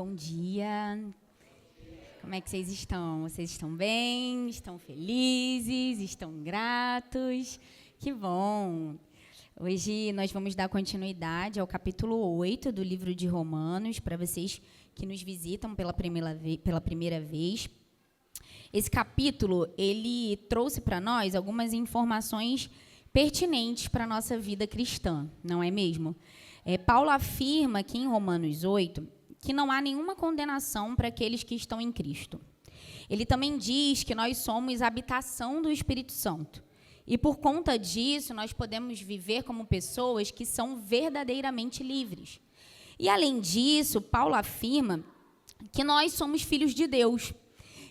bom dia. Como é que vocês estão? Vocês estão bem? Estão felizes? Estão gratos? Que bom! Hoje nós vamos dar continuidade ao capítulo 8 do livro de Romanos, para vocês que nos visitam pela primeira vez. Esse capítulo, ele trouxe para nós algumas informações pertinentes para a nossa vida cristã, não é mesmo? Paulo afirma aqui em Romanos 8 que não há nenhuma condenação para aqueles que estão em Cristo. Ele também diz que nós somos habitação do Espírito Santo. E por conta disso, nós podemos viver como pessoas que são verdadeiramente livres. E além disso, Paulo afirma que nós somos filhos de Deus.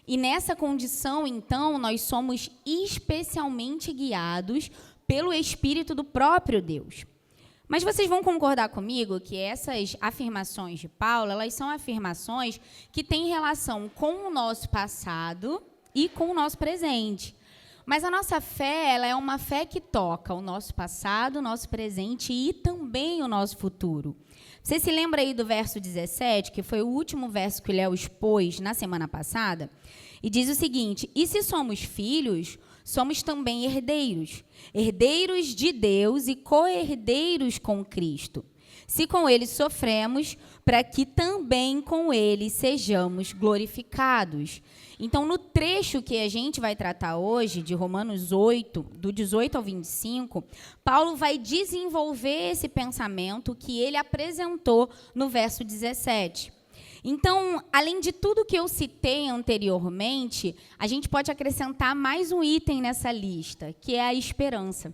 E nessa condição, então, nós somos especialmente guiados pelo Espírito do próprio Deus. Mas vocês vão concordar comigo que essas afirmações de Paulo, elas são afirmações que têm relação com o nosso passado e com o nosso presente. Mas a nossa fé, ela é uma fé que toca o nosso passado, o nosso presente e também o nosso futuro. Você se lembra aí do verso 17, que foi o último verso que o Léo expôs na semana passada? E diz o seguinte: e se somos filhos, somos também herdeiros, herdeiros de Deus e co-herdeiros com Cristo. Se com ele sofremos, para que também com ele sejamos glorificados. Então, no trecho que a gente vai tratar hoje, de Romanos 8, do 18 ao 25, Paulo vai desenvolver esse pensamento que ele apresentou no verso 17. Então, além de tudo que eu citei anteriormente, a gente pode acrescentar mais um item nessa lista, que é a esperança.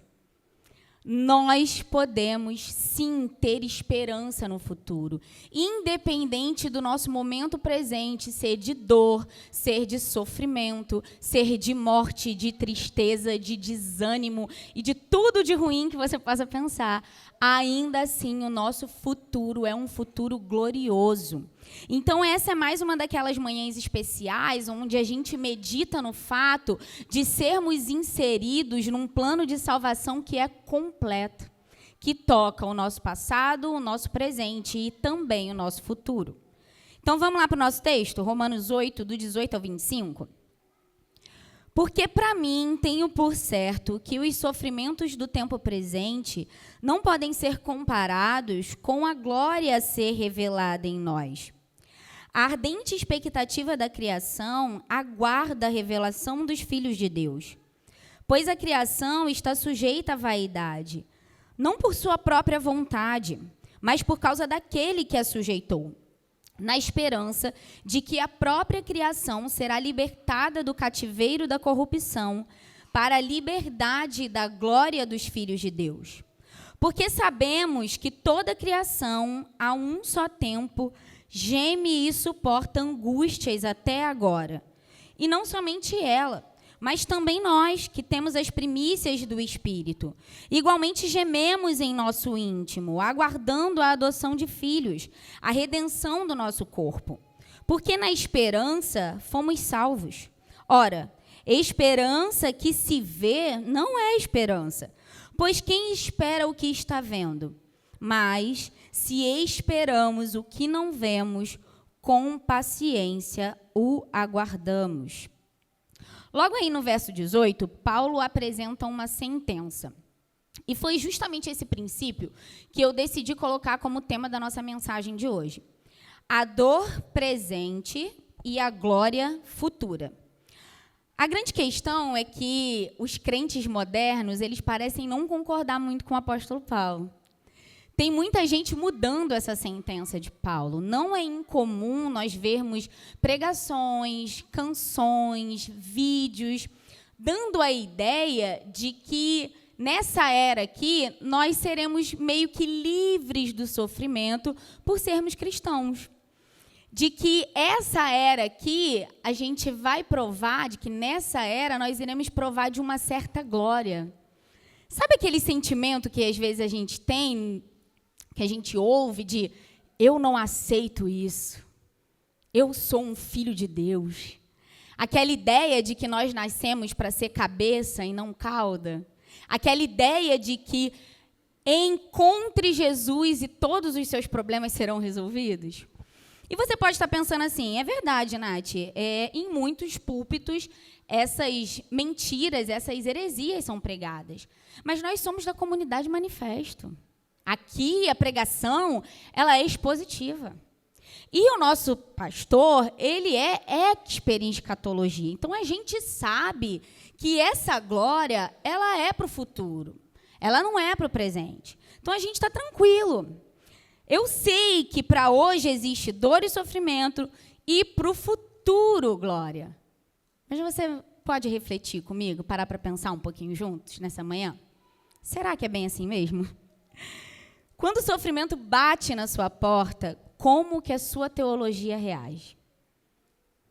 Nós podemos, sim, ter esperança no futuro, independente do nosso momento presente ser de dor, ser de sofrimento, ser de morte, de tristeza, de desânimo e de tudo de ruim que você possa pensar. Ainda assim, o nosso futuro é um futuro glorioso. Então, essa é mais uma daquelas manhãs especiais onde a gente medita no fato de sermos inseridos num plano de salvação que é completo, que toca o nosso passado, o nosso presente e também o nosso futuro. Então, vamos lá para o nosso texto, Romanos 8, do 18 ao 25. Porque para mim tenho por certo que os sofrimentos do tempo presente não podem ser comparados com a glória a ser revelada em nós. A ardente expectativa da criação aguarda a revelação dos filhos de Deus. Pois a criação está sujeita à vaidade, não por sua própria vontade, mas por causa daquele que a sujeitou, na esperança de que a própria criação será libertada do cativeiro da corrupção para a liberdade da glória dos filhos de Deus. Porque sabemos que toda a criação, a um só tempo, geme e suporta angústias até agora. E não somente ela, mas também nós, que temos as primícias do Espírito. Igualmente gememos em nosso íntimo, aguardando a adoção de filhos, a redenção do nosso corpo. Porque na esperança fomos salvos. Ora, esperança que se vê não é esperança, pois quem espera o que está vendo? Mas, se esperamos o que não vemos, com paciência o aguardamos. Logo aí no verso 18, Paulo apresenta uma sentença. E foi justamente esse princípio que eu decidi colocar como tema da nossa mensagem de hoje. A dor presente e a glória futura. A grande questão é que os crentes modernos, eles parecem não concordar muito com o apóstolo Paulo. Tem muita gente mudando essa sentença de Paulo. Não é incomum nós vermos pregações, canções, vídeos, dando a ideia de que, nessa era aqui, nós seremos meio que livres do sofrimento por sermos cristãos. De que essa era aqui, a gente vai provar, de que nessa era nós iremos provar de uma certa glória. Sabe aquele sentimento que às vezes a gente tem, que a gente ouve de eu não aceito isso, eu sou um filho de Deus. Aquela ideia de que nós nascemos para ser cabeça e não cauda. Aquela ideia de que encontre Jesus e todos os seus problemas serão resolvidos. E você pode estar pensando assim, é verdade, Nath, em muitos púlpitos essas mentiras, essas heresias são pregadas. Mas nós somos da comunidade Manifesto. Aqui a pregação, ela é expositiva. E o nosso pastor, ele é expert em escatologia. Então, a gente sabe que essa glória, ela é para o futuro. Ela não é para o presente. Então, a gente está tranquilo. Eu sei que para hoje existe dor e sofrimento e para o futuro, glória. Mas você pode refletir comigo, parar para pensar um pouquinho juntos nessa manhã? Será que é bem assim mesmo? Quando o sofrimento bate na sua porta, como que a sua teologia reage?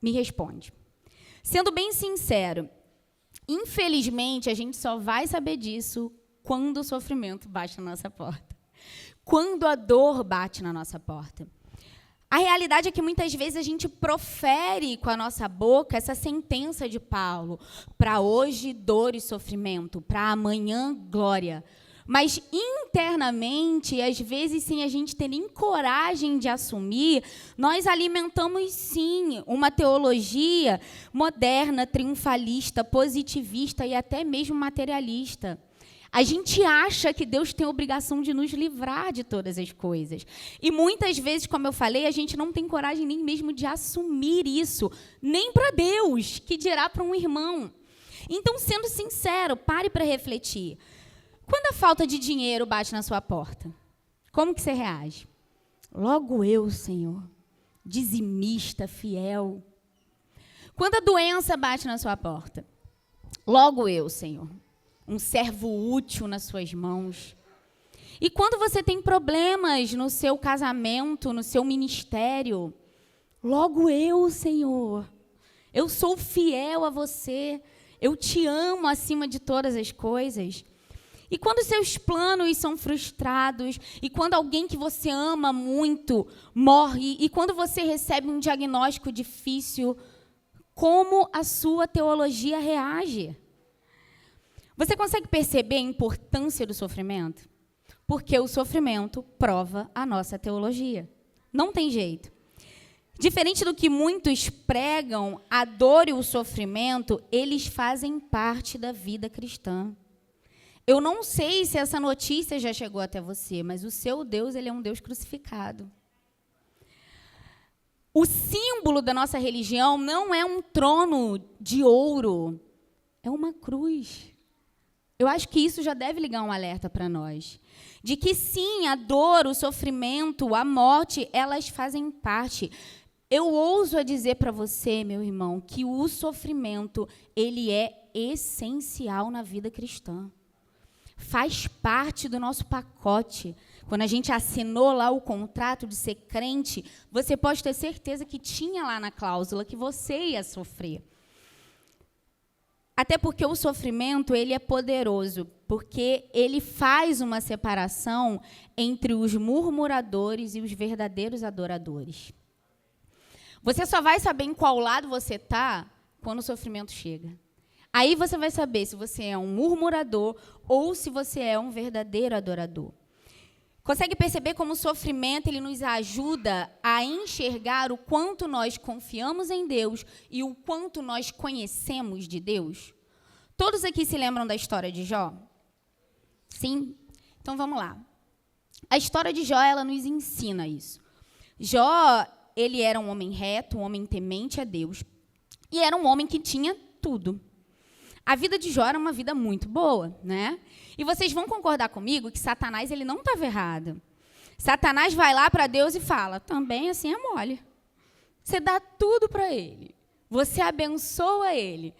Me responde. Sendo bem sincero, infelizmente, a gente só vai saber disso quando o sofrimento bate na nossa porta. Quando a dor bate na nossa porta. A realidade é que muitas vezes a gente profere com a nossa boca essa sentença de Paulo. Para hoje, dor e sofrimento. Para amanhã, glória. Mas internamente, às vezes, sem a gente ter nem coragem de assumir, nós alimentamos, sim, uma teologia moderna, triunfalista, positivista e até mesmo materialista. A gente acha que Deus tem a obrigação de nos livrar de todas as coisas. E muitas vezes, como eu falei, a gente não tem coragem nem mesmo de assumir isso, nem para Deus, que dirá para um irmão. Então, sendo sincero, pare para refletir. Quando a falta de dinheiro bate na sua porta, como que você reage? Logo eu, Senhor, dizimista, fiel. Quando a doença bate na sua porta, logo eu, Senhor, um servo útil nas suas mãos. E quando você tem problemas no seu casamento, no seu ministério, logo eu, Senhor, eu sou fiel a você, eu te amo acima de todas as coisas. E quando seus planos são frustrados, e quando alguém que você ama muito morre, e quando você recebe um diagnóstico difícil, como a sua teologia reage? Você consegue perceber a importância do sofrimento? Porque o sofrimento prova a nossa teologia. Não tem jeito. Diferente do que muitos pregam, a dor e o sofrimento, eles fazem parte da vida cristã. Eu não sei se essa notícia já chegou até você, mas o seu Deus, ele é um Deus crucificado. O símbolo da nossa religião não é um trono de ouro, é uma cruz. Eu acho que isso já deve ligar um alerta para nós. De que sim, a dor, o sofrimento, a morte, elas fazem parte. Eu ouso a dizer para você, meu irmão, que o sofrimento, ele é essencial na vida cristã. Faz parte do nosso pacote. Quando a gente assinou lá o contrato de ser crente, você pode ter certeza que tinha lá na cláusula que você ia sofrer. Até porque o sofrimento, ele é poderoso, porque ele faz uma separação entre os murmuradores e os verdadeiros adoradores. Você só vai saber em qual lado você está quando o sofrimento chega. Aí você vai saber se você é um murmurador ou se você é um verdadeiro adorador. Consegue perceber como o sofrimento ele nos ajuda a enxergar o quanto nós confiamos em Deus e o quanto nós conhecemos de Deus? Todos aqui se lembram da história de Jó? Sim? Então vamos lá. A história de Jó, ela nos ensina isso. Jó, ele era um homem reto, um homem temente a Deus, e era um homem que tinha tudo. A vida de Jó era uma vida muito boa, né? E vocês vão concordar comigo que Satanás ele não estava errado. Satanás vai lá para Deus e fala, também assim é mole. Você dá tudo para ele. Você abençoa ele.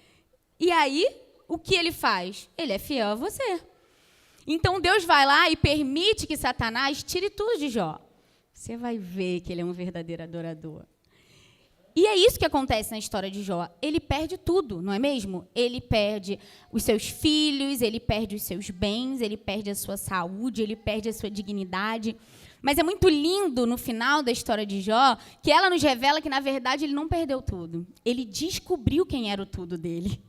E aí, o que ele faz? Ele é fiel a você. Então, Deus vai lá e permite que Satanás tire tudo de Jó. Você vai ver que ele é um verdadeiro adorador. E é isso que acontece na história de Jó. Ele perde tudo, não é mesmo? Ele perde os seus filhos, ele perde os seus bens, ele perde a sua saúde, ele perde a sua dignidade. Mas é muito lindo, no final da história de Jó, que ela nos revela que, na verdade, ele não perdeu tudo. Ele descobriu quem era o tudo dele.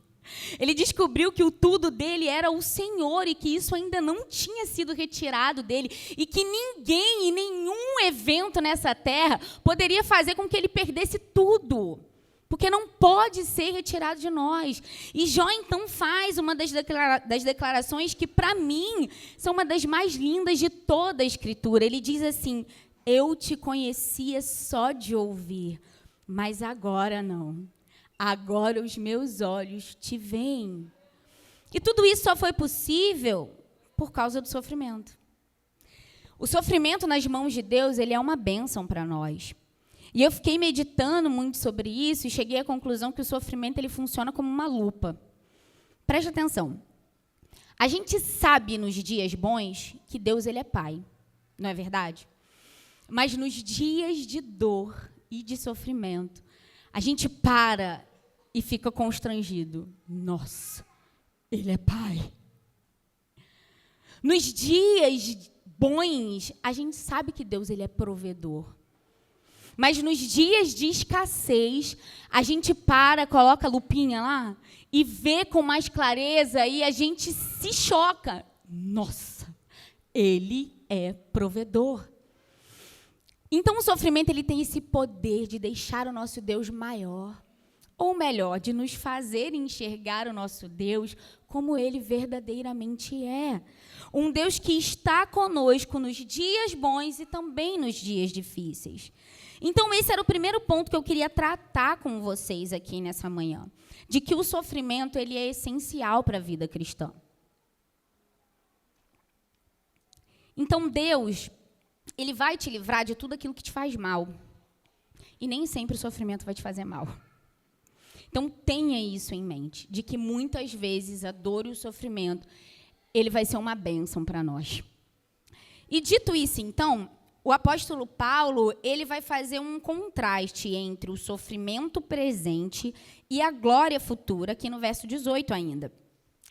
Ele descobriu que o tudo dele era o Senhor e que isso ainda não tinha sido retirado dele e que ninguém e nenhum evento nessa terra poderia fazer com que ele perdesse tudo, porque não pode ser retirado de nós. E Jó, então, faz uma das declarações que, para mim, são uma das mais lindas de toda a Escritura. Ele diz assim: eu te conhecia só de ouvir, mas agora não. Agora os meus olhos te veem. E tudo isso só foi possível por causa do sofrimento. O sofrimento nas mãos de Deus, ele é uma bênção para nós. E eu fiquei meditando muito sobre isso e cheguei à conclusão que o sofrimento ele funciona como uma lupa. Preste atenção. A gente sabe nos dias bons que Deus ele é Pai, não é verdade? Mas nos dias de dor e de sofrimento, a gente para e fica constrangido. Nossa, Ele é Pai. Nos dias bons, a gente sabe que Deus ele é provedor. Mas nos dias de escassez, a gente para, coloca a lupinha lá e vê com mais clareza e a gente se choca. Nossa, Ele é provedor. Então, o sofrimento ele tem esse poder de deixar o nosso Deus maior. Ou melhor, de nos fazer enxergar o nosso Deus como Ele verdadeiramente é. Um Deus que está conosco nos dias bons e também nos dias difíceis. Então, esse era o primeiro ponto que eu queria tratar com vocês aqui nessa manhã. De que o sofrimento ele é essencial para a vida cristã. Então, Deus, Ele vai te livrar de tudo aquilo que te faz mal. E nem sempre o sofrimento vai te fazer mal. Então, tenha isso em mente, de que muitas vezes a dor e o sofrimento, ele vai ser uma bênção para nós. E dito isso, então, o apóstolo Paulo, ele vai fazer um contraste entre o sofrimento presente e a glória futura, aqui no verso 18 ainda.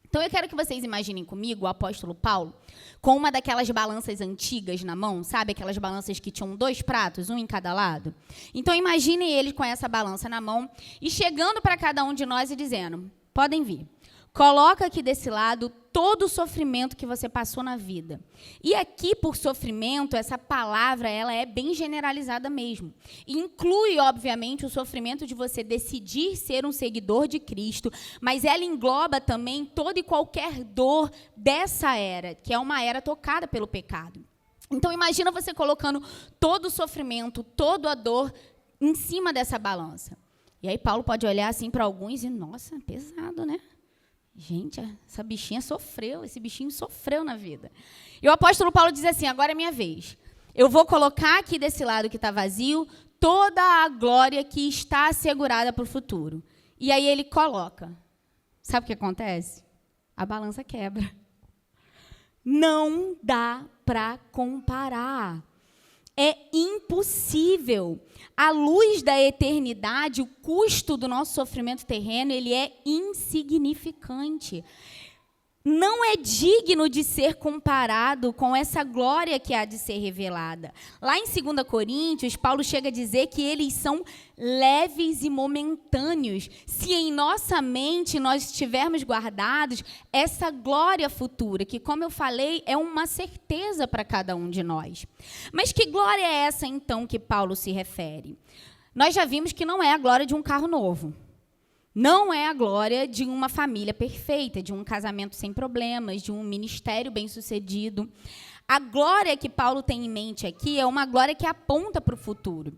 Então, eu quero que vocês imaginem comigo o apóstolo Paulo com uma daquelas balanças antigas na mão, sabe? Aquelas balanças que tinham 2 pratos, um em cada lado. Então, imaginem ele com essa balança na mão e chegando para cada um de nós e dizendo, podem vir. Coloca aqui desse lado todo o sofrimento que você passou na vida. E aqui, por sofrimento, essa palavra ela é bem generalizada mesmo. E inclui, obviamente, o sofrimento de você decidir ser um seguidor de Cristo, mas ela engloba também toda e qualquer dor dessa era, que é uma era tocada pelo pecado. Então, imagina você colocando todo o sofrimento, toda a dor em cima dessa balança. E aí, Paulo pode olhar assim para alguns e, nossa, pesado, né? Gente, essa bichinha sofreu, esse bichinho sofreu na vida. E o apóstolo Paulo diz assim, agora é minha vez. Eu vou colocar aqui desse lado que está vazio toda a glória que está assegurada para o futuro. E aí ele coloca. Sabe o que acontece? A balança quebra. Não dá para comparar. É impossível. À luz da eternidade, o custo do nosso sofrimento terreno, ele é insignificante. Não é digno de ser comparado com essa glória que há de ser revelada. Lá em 2 Coríntios, Paulo chega a dizer que eles são leves e momentâneos. Se em nossa mente nós estivermos guardados essa glória futura, que, como eu falei, é uma certeza para cada um de nós. Mas que glória é essa, então, que Paulo se refere? Nós já vimos que não é a glória de um carro novo. Não é a glória de uma família perfeita, de um casamento sem problemas, de um ministério bem-sucedido. A glória que Paulo tem em mente aqui é uma glória que aponta para o futuro.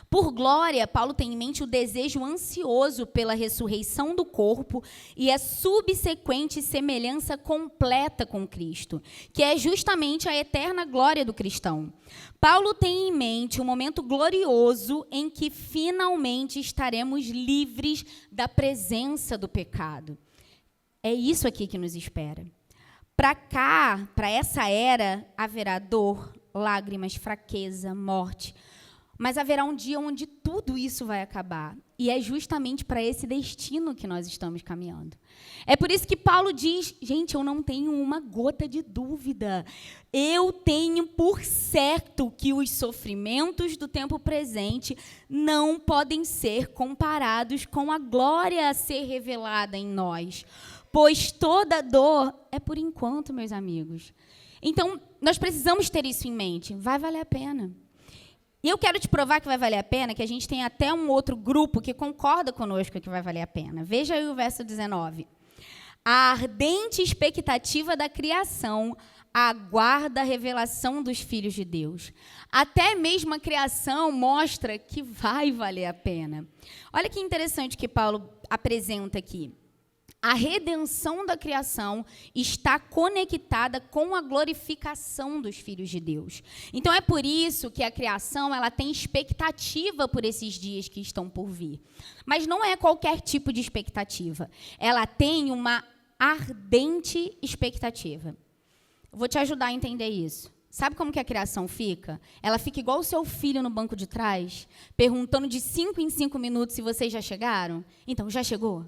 Por glória, Paulo tem em mente o desejo ansioso pela ressurreição do corpo e a subsequente semelhança completa com Cristo, que é justamente a eterna glória do cristão. Paulo tem em mente um momento glorioso em que finalmente estaremos livres da presença do pecado. É isso aqui que nos espera. Para cá, para essa era, haverá dor, lágrimas, fraqueza, morte. Mas haverá um dia onde tudo tudo isso vai acabar. E é justamente para esse destino que nós estamos caminhando. É por isso que Paulo diz, gente, eu não tenho uma gota de dúvida. Eu tenho por certo que os sofrimentos do tempo presente não podem ser comparados com a glória a ser revelada em nós. Pois toda dor é por enquanto, meus amigos. Então, nós precisamos ter isso em mente. Vai valer a pena. E eu quero te provar que vai valer a pena, que a gente tem até um outro grupo que concorda conosco que vai valer a pena. Veja aí o verso 19. A ardente expectativa da criação aguarda a revelação dos filhos de Deus. Até mesmo a criação mostra que vai valer a pena. Olha que interessante que Paulo apresenta aqui. A redenção da criação está conectada com a glorificação dos filhos de Deus. Então, é por isso que a criação ela tem expectativa por esses dias que estão por vir. Mas não é qualquer tipo de expectativa. Ela tem uma ardente expectativa. Eu vou te ajudar a entender isso. Sabe como que a criação fica? Ela fica igual o seu filho no banco de trás, perguntando de 5 em 5 minutos se vocês já chegaram. Então, já chegou?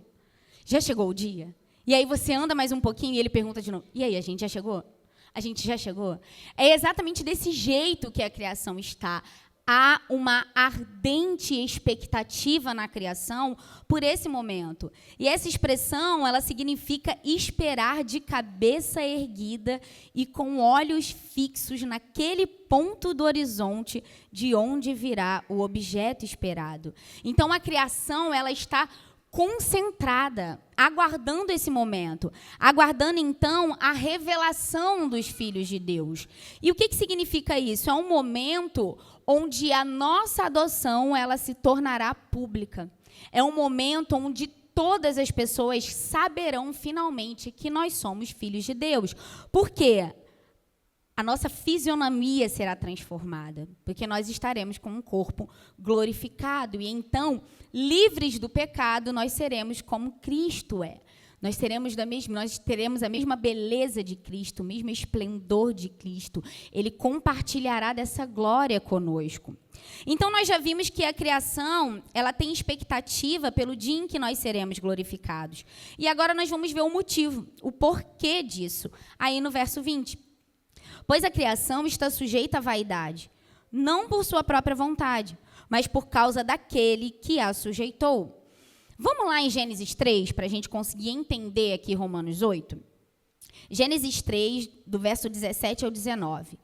Já chegou o dia? E aí você anda mais um pouquinho e ele pergunta de novo, e aí, a gente já chegou? A gente já chegou? É exatamente desse jeito que a criação está. Há uma ardente expectativa na criação por esse momento. E essa expressão, ela significa esperar de cabeça erguida e com olhos fixos naquele ponto do horizonte de onde virá o objeto esperado. Então, a criação, ela está concentrada, aguardando esse momento, aguardando, então, a revelação dos filhos de Deus. E o que significa isso? É um momento onde a nossa adoção ela se tornará pública. É um momento onde todas as pessoas saberão, finalmente, que nós somos filhos de Deus. Por quê? A nossa fisionomia será transformada, porque nós estaremos com um corpo glorificado. E então, livres do pecado, nós seremos como Cristo é. Nós teremos a mesma beleza de Cristo, o mesmo esplendor de Cristo. Ele compartilhará dessa glória conosco. Então, nós já vimos que a criação ela tem expectativa pelo dia em que nós seremos glorificados. E agora nós vamos ver o motivo, o porquê disso, aí no verso 20. Pois a criação está sujeita à vaidade, não por sua própria vontade, mas por causa daquele que a sujeitou. Vamos lá em Gênesis 3, para a gente conseguir entender aqui Romanos 8? Gênesis 3, do verso 17 ao 19.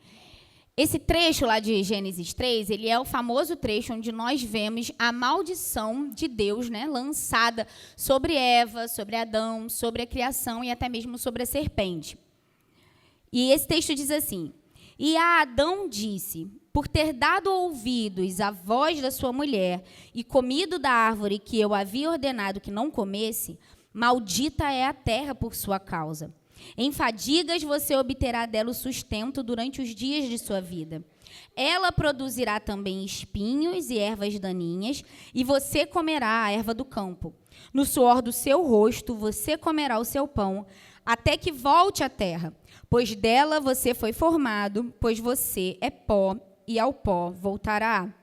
Esse trecho lá de Gênesis 3, ele é o famoso trecho onde nós vemos a maldição de Deus, né, lançada sobre Eva, sobre Adão, sobre a criação e até mesmo sobre a serpente. E esse texto diz assim, e a Adão disse, por ter dado ouvidos à voz da sua mulher e comido da árvore que eu havia ordenado que não comesse, maldita é a terra por sua causa. Em fadigas você obterá dela o sustento durante os dias de sua vida. Ela produzirá também espinhos e ervas daninhas, e você comerá a erva do campo. No suor do seu rosto você comerá o seu pão, até que volte à terra, pois dela você foi formado, pois você é pó, e ao pó voltará.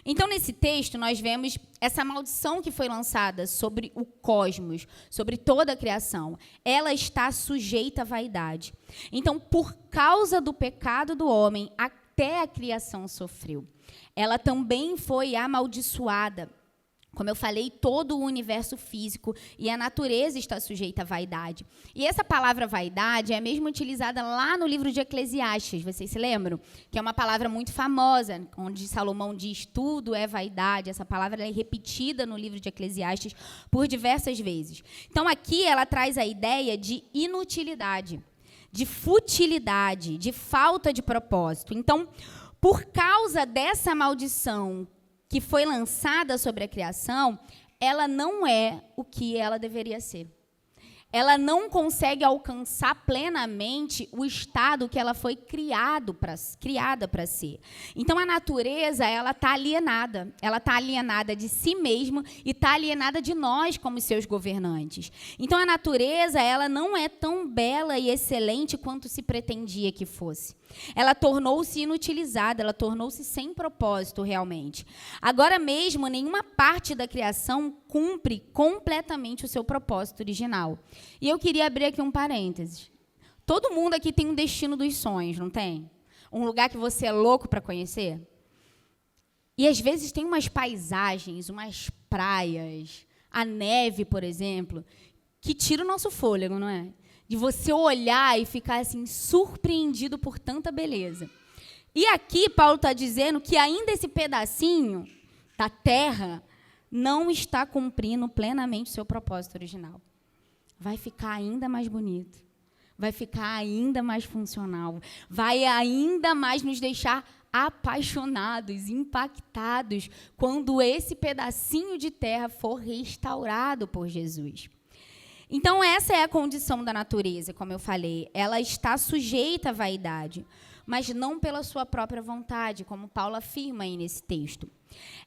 Então, nesse texto, nós vemos essa maldição que foi lançada sobre o cosmos, sobre toda a criação. Ela está sujeita à vaidade. Então, por causa do pecado do homem, até a criação sofreu. Ela também foi amaldiçoada. Como eu falei, todo o universo físico e a natureza está sujeita à vaidade. E essa palavra vaidade é mesmo utilizada lá no livro de Eclesiastes, vocês se lembram? Que é uma palavra muito famosa, onde Salomão diz tudo é vaidade. Essa palavra é repetida no livro de Eclesiastes por diversas vezes. Então, aqui ela traz a ideia de inutilidade, de futilidade, de falta de propósito. Então, por causa dessa maldição que foi lançada sobre a criação, ela não é o que ela deveria ser. ela não consegue alcançar plenamente o estado que ela foi criada para ser. Então, a natureza, ela está alienada. Ela está alienada de si mesma e está alienada de nós como seus governantes. Então, a natureza, ela não é tão bela e excelente quanto se pretendia que fosse. Ela tornou-se inutilizada, ela tornou-se sem propósito realmente. Agora mesmo, nenhuma parte da criação cumpre completamente o seu propósito original. E eu queria abrir aqui um parênteses. Todo mundo aqui tem um destino dos sonhos, não tem? Um lugar que você é louco para conhecer? E às vezes tem umas paisagens, umas praias, a neve, por exemplo, que tira o nosso fôlego, não é? De você olhar e ficar assim surpreendido por tanta beleza. E aqui Paulo está dizendo que ainda esse pedacinho da terra não está cumprindo plenamente o seu propósito original. Vai ficar ainda mais bonito, vai ficar ainda mais funcional, vai ainda mais nos deixar apaixonados, impactados, quando esse pedacinho de terra for restaurado por Jesus. Então, essa é a condição da natureza, como eu falei. Ela está sujeita à vaidade, mas não pela sua própria vontade, como Paulo afirma aí nesse texto.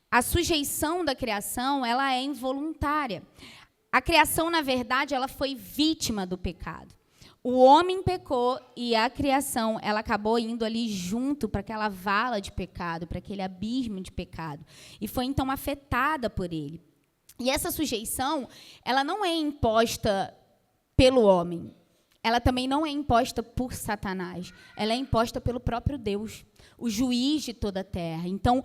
A sujeição da criação, ela é involuntária. A criação, na verdade, ela foi vítima do pecado. O homem pecou e a criação, ela acabou indo ali junto para aquela vala de pecado, para aquele abismo de pecado. E foi, então, afetada por ele. E essa sujeição, ela não é imposta pelo homem. Ela também não é imposta por Satanás. Ela é imposta pelo próprio Deus, o juiz de toda a terra. Então,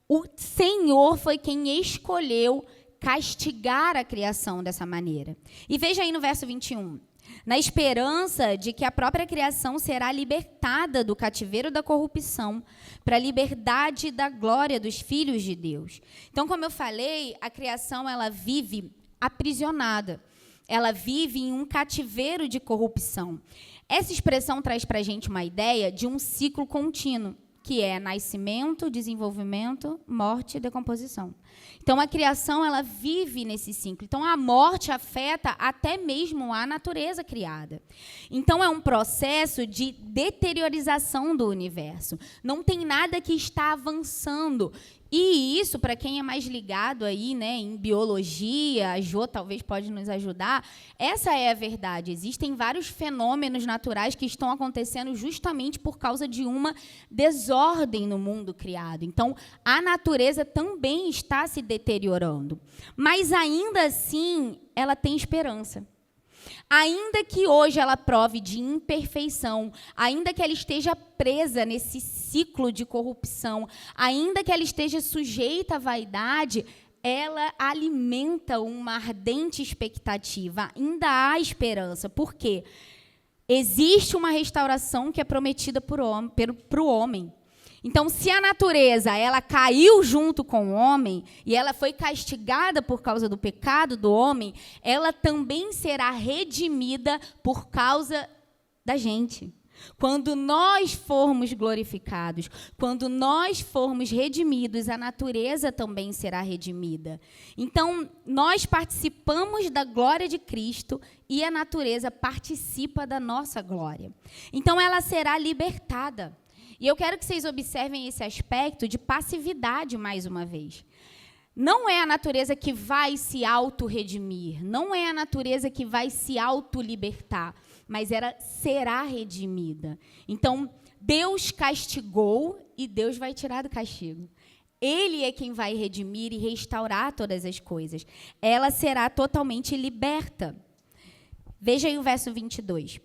o Senhor foi quem escolheu castigar a criação dessa maneira. E veja aí no verso 21. Na esperança de que a própria criação será libertada do cativeiro da corrupção para a liberdade da glória dos filhos de Deus. Então, como eu falei, a criação ela vive aprisionada. Ela vive em um cativeiro de corrupção. Essa expressão traz para a gente uma ideia de um ciclo contínuo, que é nascimento, desenvolvimento, morte e decomposição. Então, a criação ela vive nesse ciclo. Então, a morte afeta até mesmo a natureza criada. Então, é um processo de deteriorização do universo. Não tem nada que está avançando. E isso, para quem é mais ligado aí, né, em biologia, a Jo talvez pode nos ajudar, essa é a verdade. Existem vários fenômenos naturais que estão acontecendo justamente por causa de uma desordem no mundo criado. Então, a natureza também está se deteriorando. Mas, ainda assim, ela tem esperança. Ainda que hoje ela prove de imperfeição, ainda que ela esteja presa nesse ciclo de corrupção, ainda que ela esteja sujeita à vaidade, ela alimenta uma ardente expectativa. Ainda há esperança. Por quê? Existe uma restauração que é prometida para o homem. Então, se a natureza ela caiu junto com o homem e ela foi castigada por causa do pecado do homem, ela também será redimida por causa da gente. Quando nós formos glorificados, quando nós formos redimidos, a natureza também será redimida. Então, nós participamos da glória de Cristo e a natureza participa da nossa glória. Então, ela será libertada. E eu quero que vocês observem esse aspecto de passividade mais uma vez. Não é a natureza que vai se auto-redimir, não é a natureza que vai se auto-libertar, mas ela será redimida. Então, Deus castigou e Deus vai tirar do castigo. Ele é quem vai redimir e restaurar todas as coisas. Ela será totalmente liberta. Veja aí o verso 22.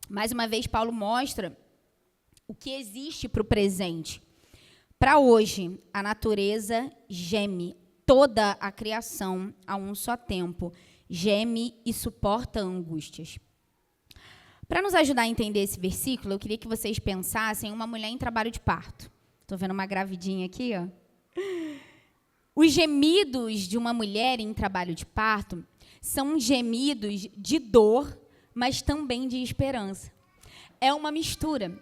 Mais uma vez, Paulo mostra o que existe para o presente. Para hoje, a natureza geme, toda a criação, a um só tempo, geme e suporta angústias. Para nos ajudar a entender esse versículo, eu queria que vocês pensassem em uma mulher em trabalho de parto. Estou vendo uma gravidinha aqui, ó. Os gemidos de uma mulher em trabalho de parto são gemidos de dor, mas também de esperança. É uma mistura.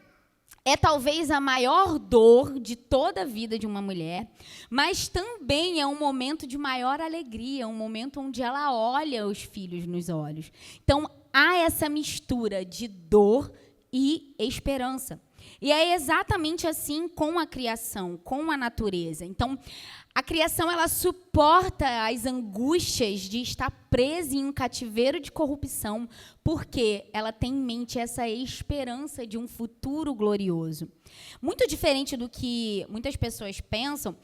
É talvez a maior dor de toda a vida de uma mulher, mas também é um momento de maior alegria, um momento onde ela olha os filhos nos olhos. Então, há essa mistura de dor e esperança. E é exatamente assim com a criação, com a natureza. Então, a criação, ela suporta as angústias de estar presa em um cativeiro de corrupção, porque ela tem em mente essa esperança de um futuro glorioso. Muito diferente do que muitas pessoas pensam,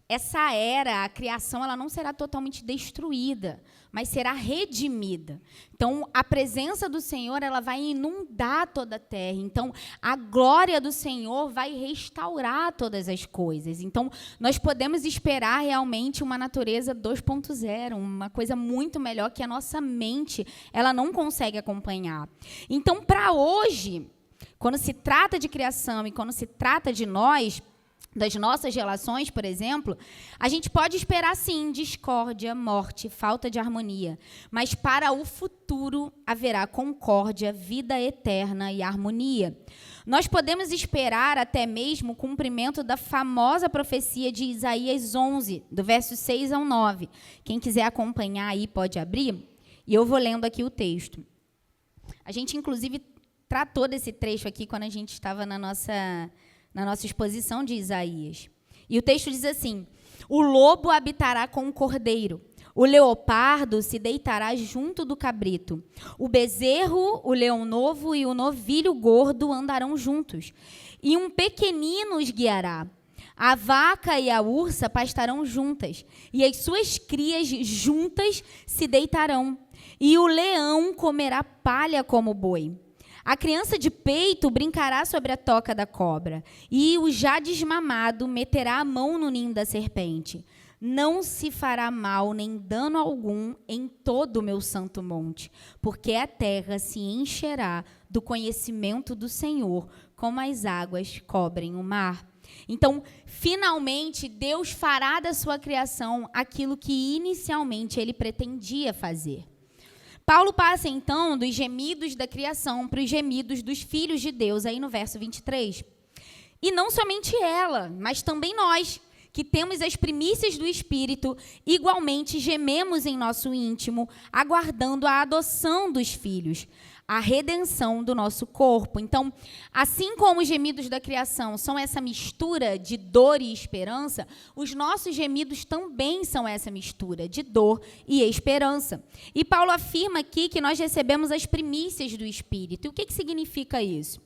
essa era, a criação, ela não será totalmente destruída, mas será redimida. Então, a presença do Senhor, ela vai inundar toda a terra. Então, a glória do Senhor vai restaurar todas as coisas. Então, nós podemos esperar realmente uma natureza 2.0, uma coisa muito melhor que a nossa mente, ela não consegue acompanhar. Então, para hoje, quando se trata de criação e quando se trata de nós, das nossas relações, por exemplo, a gente pode esperar, sim, discórdia, morte, falta de harmonia. Mas para o futuro haverá concórdia, vida eterna e harmonia. Nós podemos esperar até mesmo o cumprimento da famosa profecia de Isaías 11, do verso 6 ao 9. Quem quiser acompanhar aí pode abrir, e eu vou lendo aqui o texto. A gente, inclusive, tratou desse trecho aqui quando a gente estava na nossa exposição de Isaías. E o texto diz assim: o lobo habitará com o cordeiro, o leopardo se deitará junto do cabrito, o bezerro, o leão novo e o novilho gordo andarão juntos, e um pequenino os guiará. A vaca e a ursa pastarão juntas, e as suas crias juntas se deitarão, e o leão comerá palha como boi. A criança de peito brincará sobre a toca da cobra, e o já desmamado meterá a mão no ninho da serpente. Não se fará mal nem dano algum em todo o meu santo monte, porque a terra se encherá do conhecimento do Senhor, como as águas cobrem o mar. Então, finalmente, Deus fará da sua criação aquilo que inicialmente ele pretendia fazer. Paulo passa, então, dos gemidos da criação para os gemidos dos filhos de Deus, aí no verso 23. E não somente ela, mas também nós, que temos as primícias do Espírito, igualmente gememos em nosso íntimo, aguardando a adoção dos filhos, a redenção do nosso corpo. Então, assim como os gemidos da criação são essa mistura de dor e esperança, os nossos gemidos também são essa mistura de dor e esperança. E Paulo afirma aqui que nós recebemos as primícias do Espírito. E o que significa isso?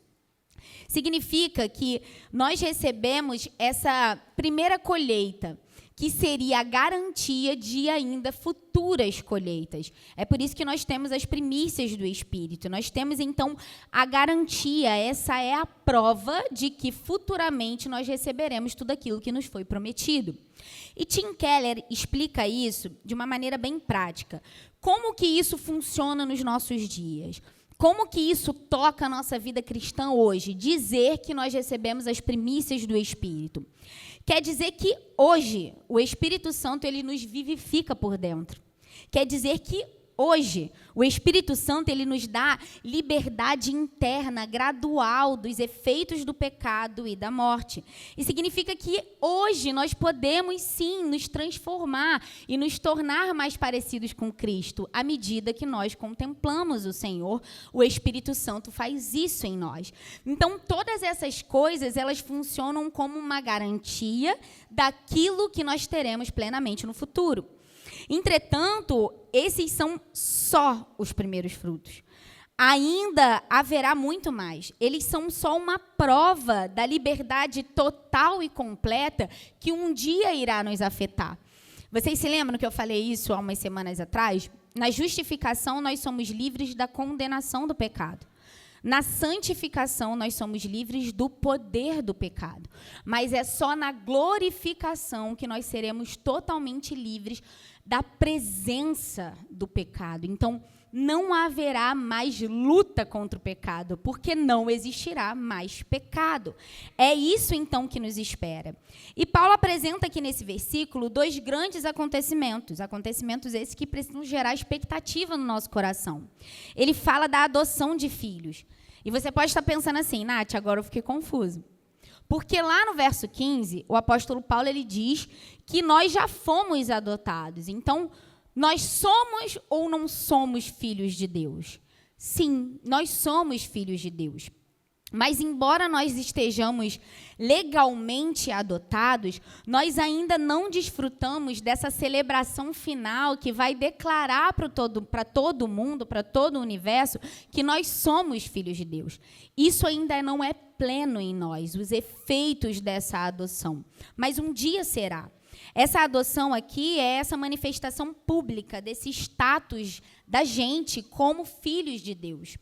Significa que nós recebemos essa primeira colheita, que seria a garantia de ainda futuras colheitas. É por isso que nós temos as primícias do Espírito. Nós temos, então, a garantia. Essa é a prova de que futuramente nós receberemos tudo aquilo que nos foi prometido. E Tim Keller explica isso de uma maneira bem prática. Como que isso funciona nos nossos dias? Como que isso toca a nossa vida cristã hoje? Dizer que nós recebemos as primícias do Espírito. Quer dizer que hoje o Espírito Santo ele nos vivifica por dentro. Quer dizer que hoje o Espírito Santo ele nos dá liberdade interna, gradual dos efeitos do pecado e da morte. E significa que hoje nós podemos sim nos transformar e nos tornar mais parecidos com Cristo. À medida que nós contemplamos o Senhor, o Espírito Santo faz isso em nós. Então, todas essas coisas, elas funcionam como uma garantia daquilo que nós teremos plenamente no futuro. Entretanto, esses são só os primeiros frutos. Ainda haverá muito mais. Eles são só uma prova da liberdade total e completa que um dia irá nos afetar. Vocês se lembram que eu falei isso há umas semanas atrás? Na justificação, nós somos livres da condenação do pecado. Na santificação, nós somos livres do poder do pecado. Mas é só na glorificação que nós seremos totalmente livres da presença do pecado. Então, não haverá mais luta contra o pecado, porque não existirá mais pecado. É isso, então, que nos espera. E Paulo apresenta aqui nesse versículo dois grandes acontecimentos esses que precisam gerar expectativa no nosso coração. Ele fala da adoção de filhos. E você pode estar pensando assim, Nath, agora eu fiquei confuso. Porque lá no verso 15, o apóstolo Paulo ele diz que nós já fomos adotados. Então, nós somos ou não somos filhos de Deus? Sim, nós somos filhos de Deus. Mas, embora nós estejamos legalmente adotados, nós ainda não desfrutamos dessa celebração final que vai declarar para todo mundo, para todo o universo, que nós somos filhos de Deus. Isso ainda não é pleno em nós, os efeitos dessa adoção. Mas um dia será. Essa adoção aqui é essa manifestação pública desse status da gente como filhos de Deus.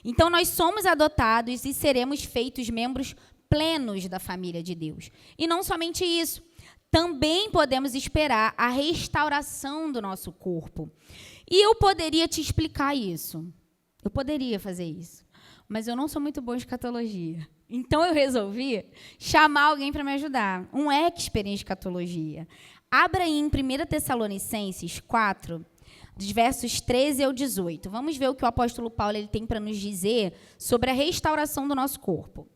Então, nós somos adotados e seremos feitos membros plenos da família de Deus. E não somente isso, também podemos esperar a restauração do nosso corpo. E eu poderia te explicar isso. Eu poderia fazer isso. Mas eu não sou muito boa em escatologia. Então, eu resolvi chamar alguém para me ajudar, um expert em escatologia. Abra aí em 1 Tessalonicenses 4, dos versos 13 ao 18. Vamos ver o que o apóstolo Paulo ele tem para nos dizer sobre a restauração do nosso corpo.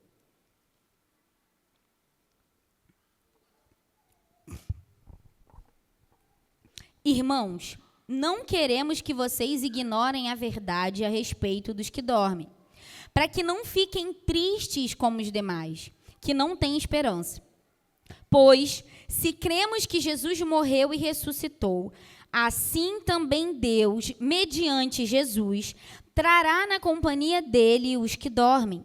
Irmãos, não queremos que vocês ignorem a verdade a respeito dos que dormem, para que não fiquem tristes como os demais, que não têm esperança. Pois, se cremos que Jesus morreu e ressuscitou, assim também Deus, mediante Jesus, trará na companhia dele os que dormem.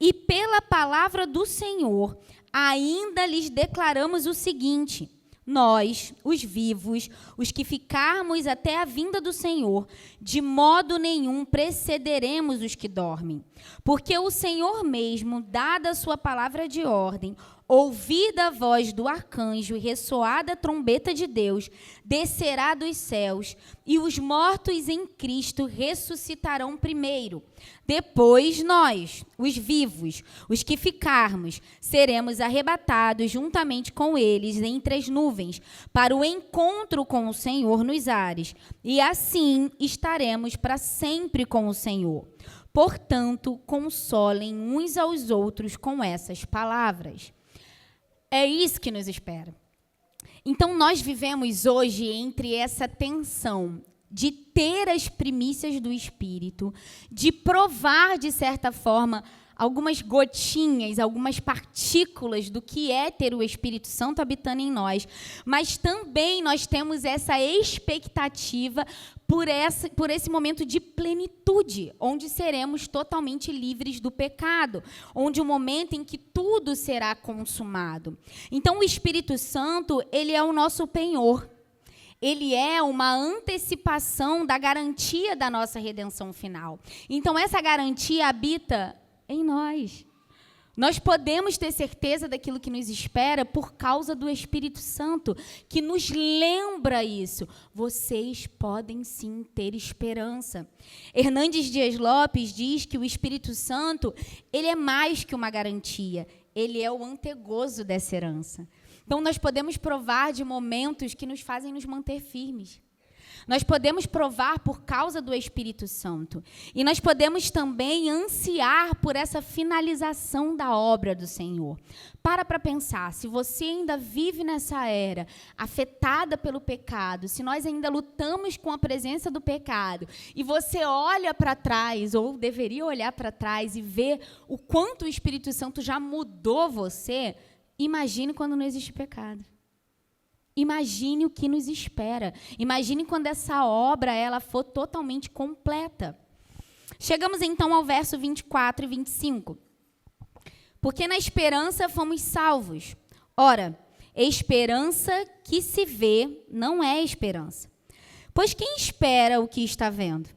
E pela palavra do Senhor, ainda lhes declaramos o seguinte: nós, os vivos, os que ficarmos até a vinda do Senhor, de modo nenhum precederemos os que dormem. Porque o Senhor mesmo, dada a sua palavra de ordem, ouvida a voz do arcanjo e ressoada a trombeta de Deus, descerá dos céus, e os mortos em Cristo ressuscitarão primeiro. Depois nós, os vivos, os que ficarmos, seremos arrebatados juntamente com eles entre as nuvens, para o encontro com o Senhor nos ares, e assim estaremos para sempre com o Senhor. Portanto, consolem uns aos outros com essas palavras. É isso que nos espera. Então, nós vivemos hoje entre essa tensão de ter as primícias do Espírito, de provar, de certa forma, algumas gotinhas, algumas partículas do que é ter o Espírito Santo habitando em nós, mas também nós temos essa expectativa por esse momento de plenitude, onde seremos totalmente livres do pecado, onde o momento em que tudo será consumado. Então, o Espírito Santo, ele é o nosso penhor. Ele é uma antecipação da garantia da nossa redenção final. Então, essa garantia habita em nós. Nós podemos ter certeza daquilo que nos espera por causa do Espírito Santo, que nos lembra isso. Vocês podem sim ter esperança. Hernandes Dias Lopes diz que o Espírito Santo, ele é mais que uma garantia, ele é o antegozo dessa herança. Então, nós podemos provar de momentos que nos fazem nos manter firmes. Nós podemos provar por causa do Espírito Santo. E nós podemos também ansiar por essa finalização da obra do Senhor. Para pensar, se você ainda vive nessa era afetada pelo pecado, se nós ainda lutamos com a presença do pecado, e você olha para trás, ou deveria olhar para trás e ver o quanto o Espírito Santo já mudou você, imagine quando não existe pecado. Imagine o que nos espera. Imagine quando essa obra ela for totalmente completa. Chegamos então ao verso 24 e 25. Porque na esperança fomos salvos. Ora, esperança que se vê não é esperança. Pois quem espera o que está vendo?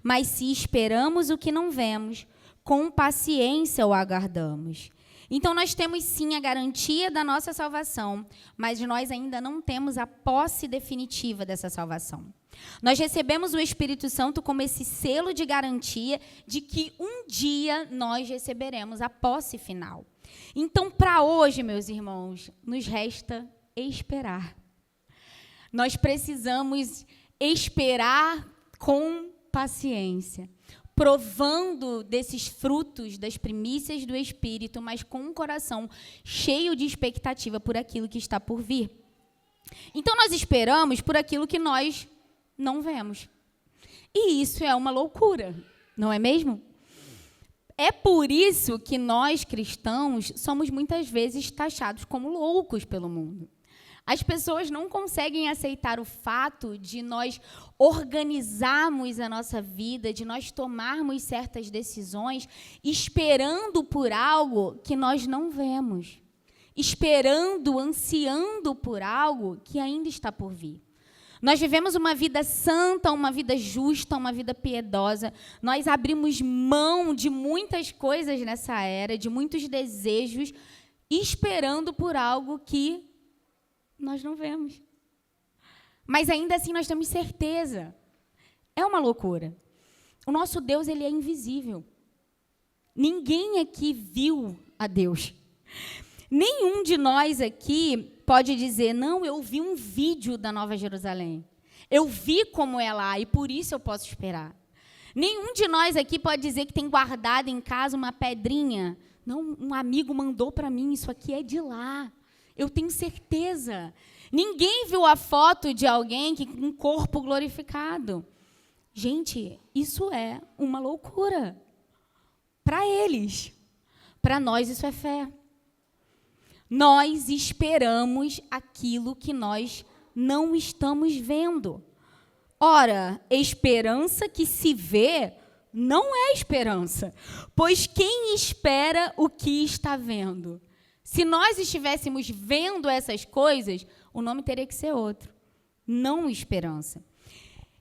Mas se esperamos o que não vemos, com paciência o aguardamos. Então, nós temos sim a garantia da nossa salvação, mas nós ainda não temos a posse definitiva dessa salvação. Nós recebemos o Espírito Santo como esse selo de garantia de que um dia nós receberemos a posse final. Então, para hoje, meus irmãos, nos resta esperar. Nós precisamos esperar com paciência, provando desses frutos, das primícias do Espírito, mas com um coração cheio de expectativa por aquilo que está por vir. Então, nós esperamos por aquilo que nós não vemos. E isso é uma loucura, não é mesmo? É por isso que nós, cristãos, somos muitas vezes taxados como loucos pelo mundo. As pessoas não conseguem aceitar o fato de nós organizarmos a nossa vida, de nós tomarmos certas decisões, esperando por algo que nós não vemos, esperando, ansiando por algo que ainda está por vir. Nós vivemos uma vida santa, uma vida justa, uma vida piedosa. Nós abrimos mão de muitas coisas nessa era, de muitos desejos, esperando por algo que nós não vemos. Mas ainda assim nós temos certeza. É uma loucura. O nosso Deus, ele é invisível. Ninguém aqui viu a Deus. Nenhum de nós aqui pode dizer, não, eu vi um vídeo da Nova Jerusalém. Eu vi como é lá e por isso eu posso esperar. Nenhum de nós aqui pode dizer que tem guardado em casa uma pedrinha. Não, um amigo mandou para mim, isso aqui é de lá. Eu tenho certeza. Ninguém viu a foto de alguém com um corpo glorificado. Gente, isso é uma loucura. Para eles. Para nós, isso é fé. Nós esperamos aquilo que nós não estamos vendo. Ora, esperança que se vê não é esperança, pois quem espera o que está vendo? Se nós estivéssemos vendo essas coisas, o nome teria que ser outro, não esperança.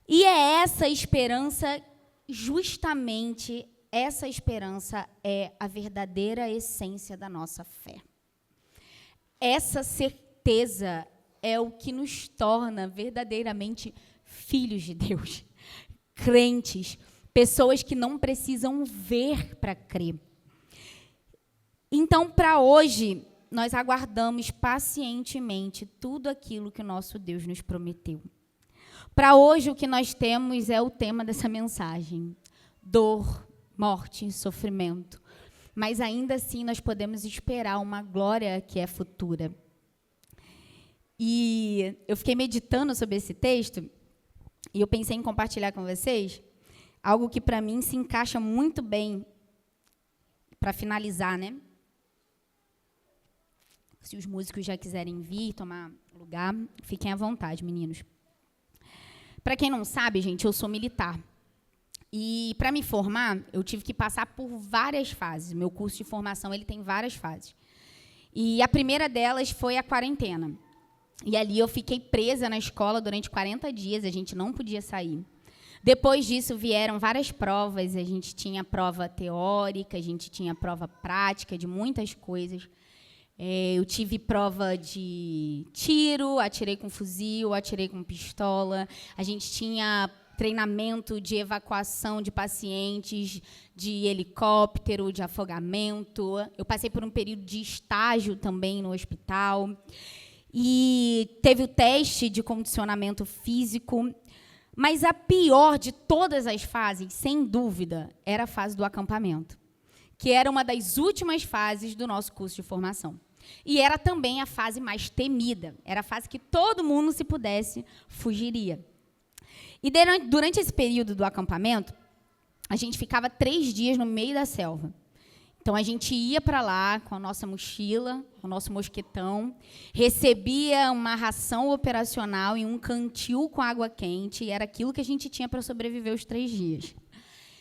E é essa esperança, justamente essa esperança é a verdadeira essência da nossa fé. Essa certeza é o que nos torna verdadeiramente filhos de Deus, crentes, pessoas que não precisam ver para crer. Então, para hoje, nós aguardamos pacientemente tudo aquilo que o nosso Deus nos prometeu. Para hoje, o que nós temos é o tema dessa mensagem: dor, morte, sofrimento. Mas ainda assim nós podemos esperar uma glória que é futura. E eu fiquei meditando sobre esse texto e eu pensei em compartilhar com vocês algo que para mim se encaixa muito bem para finalizar, né? Se os músicos já quiserem vir, tomar lugar, fiquem à vontade, meninos. Para quem não sabe, gente, eu sou militar. E, para me formar, eu tive que passar por várias fases. Meu curso de formação ele tem várias fases. E a primeira delas foi a quarentena. E ali eu fiquei presa na escola durante 40 dias, a gente não podia sair. Depois disso, vieram várias provas. A gente tinha prova teórica, a gente tinha prova prática de muitas coisas. Eu tive prova de tiro, atirei com fuzil, atirei com pistola. A gente tinha treinamento de evacuação de pacientes, de helicóptero, de afogamento. Eu passei por um período de estágio também no hospital. E teve o teste de condicionamento físico. Mas a pior de todas as fases, sem dúvida, era a fase do acampamento, que era uma das últimas fases do nosso curso de formação. E era também a fase mais temida. Era a fase que todo mundo, se pudesse, fugiria. E durante esse período do acampamento, a gente ficava 3 dias no meio da selva. Então, a gente ia para lá com a nossa mochila, com o nosso mosquetão, recebia uma ração operacional em um cantil com água quente, e era aquilo que a gente tinha para sobreviver os 3 dias.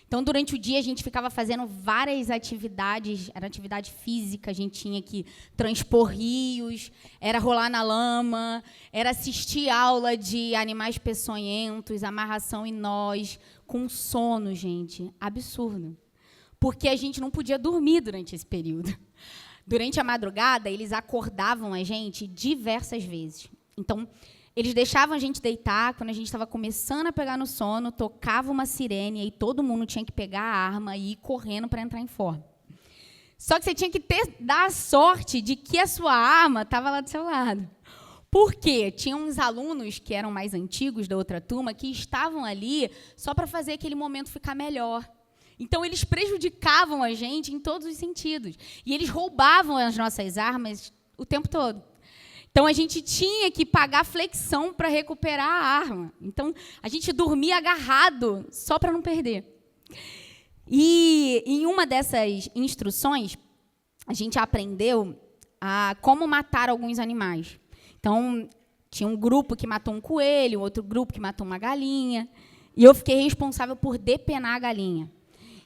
Então, durante o dia, a gente ficava fazendo várias atividades, era atividade física, a gente tinha que transpor rios, era rolar na lama, era assistir aula de animais peçonhentos, amarração em nós, com sono, gente, absurdo. Porque a gente não podia dormir durante esse período. Durante a madrugada, eles acordavam a gente diversas vezes. Então, eles deixavam a gente deitar, quando a gente estava começando a pegar no sono, tocava uma sirene, e todo mundo tinha que pegar a arma e ir correndo para entrar em forma. Só que você tinha que dar a sorte de que a sua arma estava lá do seu lado. Por quê? Tinha uns alunos que eram mais antigos da outra turma que estavam ali só para fazer aquele momento ficar melhor. Então, eles prejudicavam a gente em todos os sentidos. E eles roubavam as nossas armas o tempo todo. Então, a gente tinha que pagar flexão para recuperar a arma. Então, a gente dormia agarrado só para não perder. E em uma dessas instruções, a gente aprendeu a como matar alguns animais. Então, tinha um grupo que matou um coelho, outro grupo que matou uma galinha, e eu fiquei responsável por depenar a galinha.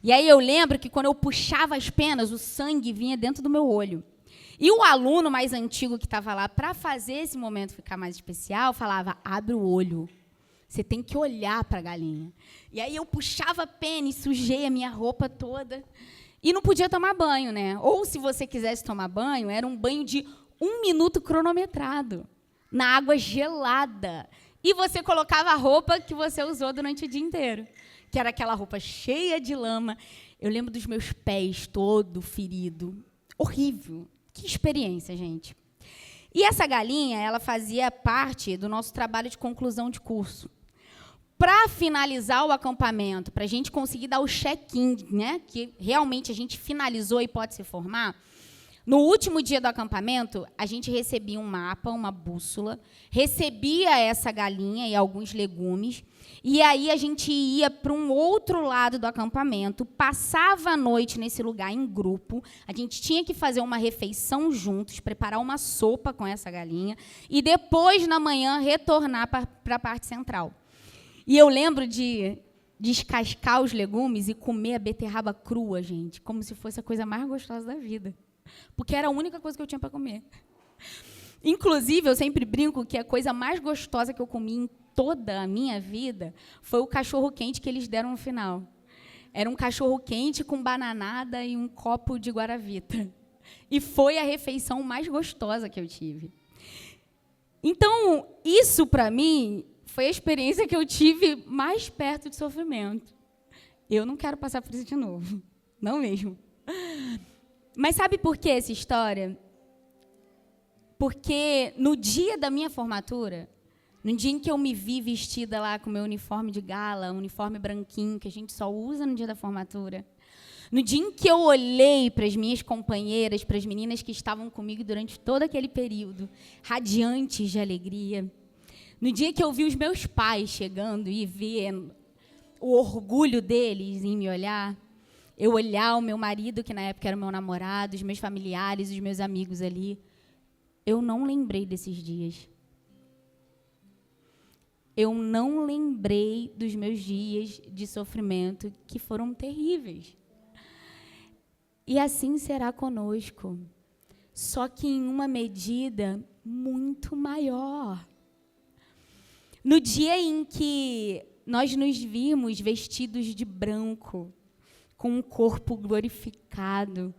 E aí eu lembro que quando eu puxava as penas, o sangue vinha dentro do meu olho. E o aluno mais antigo que estava lá, para fazer esse momento ficar mais especial, falava, abre o olho, você tem que olhar para a galinha. E aí eu puxava a pena e sujei a minha roupa toda. E não podia tomar banho, né? Ou, se você quisesse tomar banho, era um banho de 1 minuto cronometrado, na água gelada. E você colocava a roupa que você usou durante o dia inteiro, que era aquela roupa cheia de lama. Eu lembro dos meus pés todo ferido. Horrível. Que experiência, gente. E essa galinha, ela fazia parte do nosso trabalho de conclusão de curso. Para finalizar o acampamento, para a gente conseguir dar o check-in, né, que realmente a gente finalizou e pode se formar, no último dia do acampamento, a gente recebia um mapa, uma bússola, recebia essa galinha e alguns legumes, e aí a gente ia para um outro lado do acampamento, passava a noite nesse lugar em grupo, a gente tinha que fazer uma refeição juntos, preparar uma sopa com essa galinha, e depois, na manhã, retornar para a parte central. E eu lembro de descascar os legumes e comer a beterraba crua, gente, como se fosse a coisa mais gostosa da vida. Porque era a única coisa que eu tinha para comer. Inclusive, eu sempre brinco que a coisa mais gostosa que eu comi em toda a minha vida foi o cachorro-quente que eles deram no final. Era um cachorro-quente com bananada e um copo de guaravita. E foi a refeição mais gostosa que eu tive. Então, isso, para mim, foi a experiência que eu tive mais perto de sofrimento. Eu não quero passar por isso de novo. Não mesmo. Mas sabe por que essa história? Porque no dia da minha formatura, no dia em que eu me vi vestida lá com meu uniforme de gala, um uniforme branquinho, que a gente só usa no dia da formatura, no dia em que eu olhei para as minhas companheiras, para as meninas que estavam comigo durante todo aquele período, radiantes de alegria, no dia que eu vi os meus pais chegando e vendo o orgulho deles em me olhar, eu olhar o meu marido, que na época era o meu namorado, os meus familiares, os meus amigos ali, eu não lembrei desses dias. Eu não lembrei dos meus dias de sofrimento, que foram terríveis. E assim será conosco, só que em uma medida muito maior. No dia em que nós nos vimos vestidos de branco, com um corpo glorificado,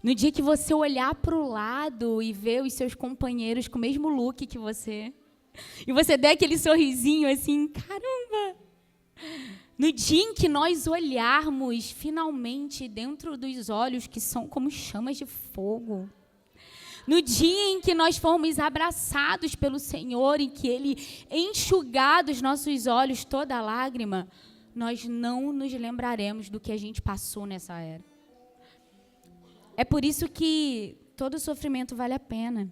no dia que você olhar para o lado e ver os seus companheiros com o mesmo look que você, e você der aquele sorrisinho assim, caramba! No dia em que nós olharmos finalmente dentro dos olhos que são como chamas de fogo, no dia em que nós formos abraçados pelo Senhor, em que Ele enxugar dos nossos olhos toda a lágrima, nós não nos lembraremos do que a gente passou nessa era. É por isso que todo sofrimento vale a pena.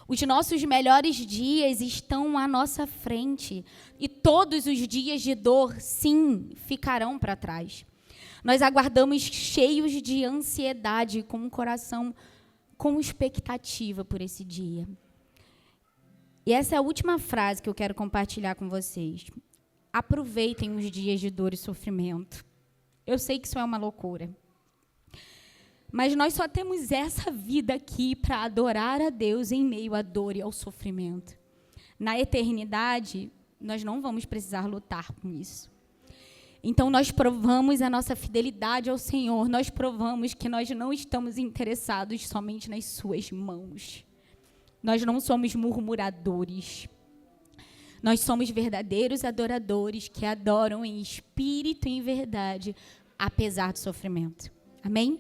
Os nossos melhores dias estão à nossa frente. E todos os dias de dor, sim, ficarão para trás. Nós aguardamos cheios de ansiedade, com um coração com expectativa por esse dia. E essa é a última frase que eu quero compartilhar com vocês. Aproveitem os dias de dor e sofrimento. Eu sei que isso é uma loucura. Mas nós só temos essa vida aqui para adorar a Deus em meio à dor e ao sofrimento. Na eternidade, nós não vamos precisar lutar com isso. Então, nós provamos a nossa fidelidade ao Senhor. Nós provamos que nós não estamos interessados somente nas suas mãos. Nós não somos murmuradores. Nós somos verdadeiros adoradores que adoram em espírito e em verdade, apesar do sofrimento. Amém?